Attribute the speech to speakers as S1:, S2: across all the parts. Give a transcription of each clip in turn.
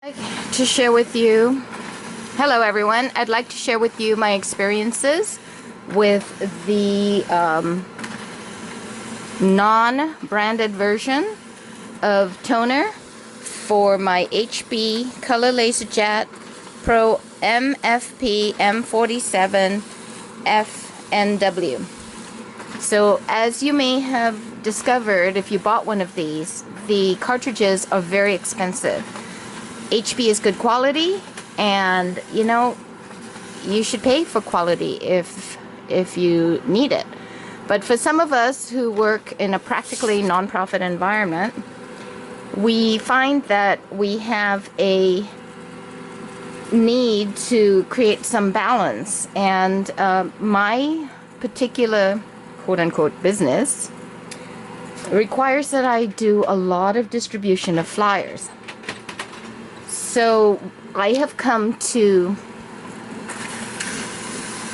S1: I'd like to share with you, hello everyone, I'd like to share with you my experiences with the non-branded version of toner for my HP Color Laser Jet Pro MFP M47 FNW. So as you may have discovered if you bought one of these, the cartridges are very expensive. HP is good quality, and you know, you should pay for quality if you need it. But for some of us who work in a practically non-profit environment, we find that we have a need to create some balance, and my particular quote-unquote business requires that I do a lot of distribution of flyers. So I have come to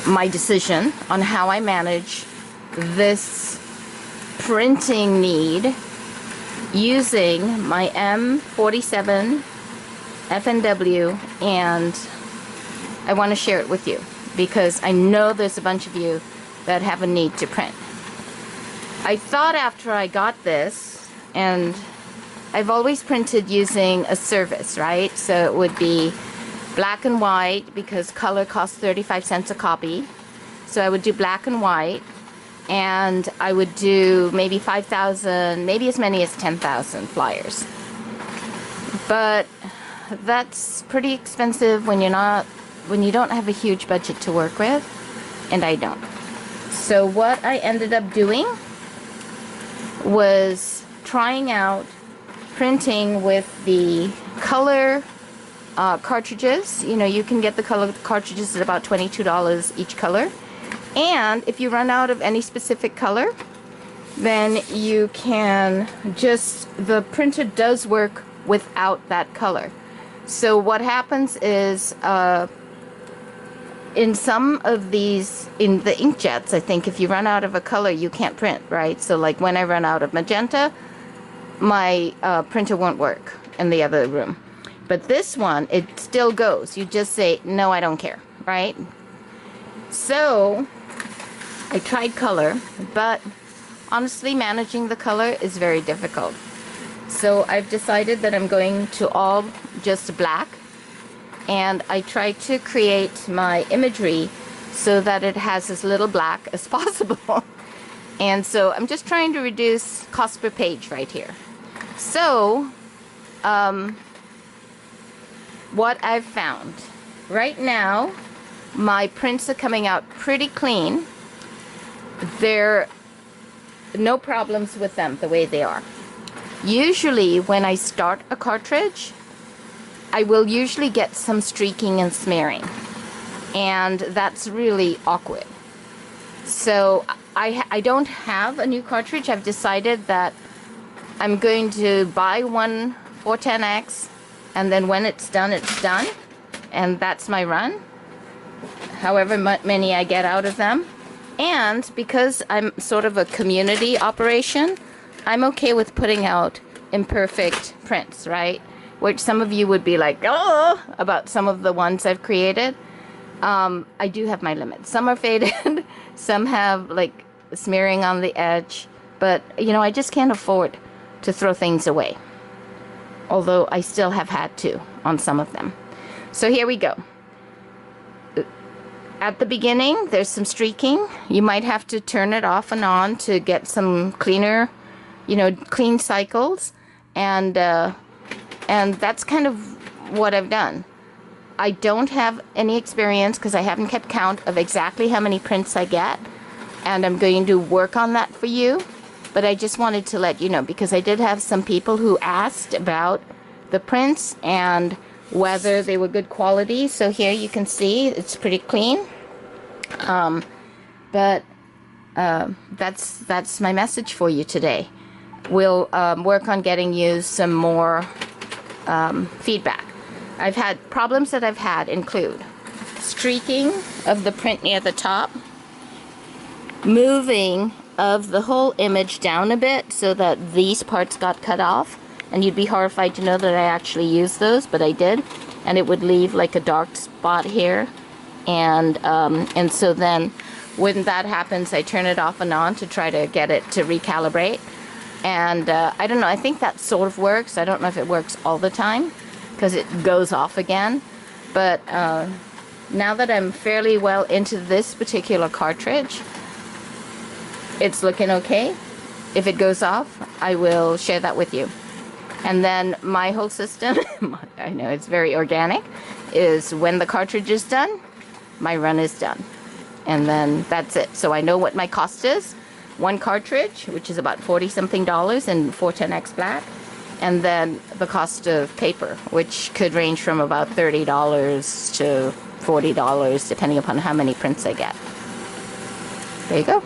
S1: my decision on how I manage this printing need using my M47 FNW, and I want to share it with you because I know there's a bunch of you that have a need to print. I thought after I got this, and I've always printed using a service, right? So it would be black and white because color costs 35 cents a copy. So I would do black and white, and I would do maybe 5,000, maybe as many as 10,000 flyers. But that's pretty expensive when you don't have a huge budget to work with, and I don't. So what I ended up doing was trying out printing with the color cartridges. You know, you can get the color cartridges at about $22 each color. And if you run out of any specific color, then you can just, the printer does work without that color. So what happens is, in some of these, in the inkjets, I think if you run out of a color, you can't print, right? So like when I run out of magenta, my printer won't work in the other room. But this one, it still goes. You just say, no, I don't care, right? So I tried color, but honestly, managing the color is very difficult. So I've decided that I'm going to all just black, and I try to create my imagery so that it has as little black as possible. And so I'm just trying to reduce cost per page right here. So what I've found right now, my prints are coming out pretty clean. There are no problems with them the way they are. Usually when I start a cartridge, I will usually get some streaking and smearing, and that's really awkward. So I don't have a new cartridge. I've decided that I'm going to buy one 410X, and then when it's done, and that's my run, however many I get out of them. And because I'm sort of a community operation, I'm okay with putting out imperfect prints, right? Which some of you would be like, oh, about some of the ones I've created. I do have my limits. Some are faded, some have like smearing on the edge, but you know, I just can't afford to throw things away. Although I still have had to on some of them. So here we go. At the beginning, there's some streaking. You might have to turn it off and on to get some cleaner, you know, clean cycles. And that's kind of what I've done. I don't have any experience because I haven't kept count of exactly how many prints I get, and I'm going to work on that for you. But I just wanted to let you know because I did have some people who asked about the prints and whether they were good quality. So here you can see it's pretty clean. But that's my message for you today. We'll work on getting you some more feedback. I've had problems that I've had include streaking of the print near the top, moving of the whole image down a bit so that these parts got cut off, and you'd be horrified to know that I actually used those, but I did, and it would leave like a dark spot here, and so then when that happens, I turn it off and on to try to get it to recalibrate. And I don't know, I think that sort of works. I don't know if it works all the time because it goes off again. But now that I'm fairly well into this particular cartridge, it's looking okay. If it goes off, I will share that with you. And then my whole system, I know it's very organic, is when the cartridge is done, my run is done. And then that's it. So I know what my cost is. One cartridge, which is about $40-something in 410X black, and then the cost of paper, which could range from about $30 to $40, depending upon how many prints I get. There you go.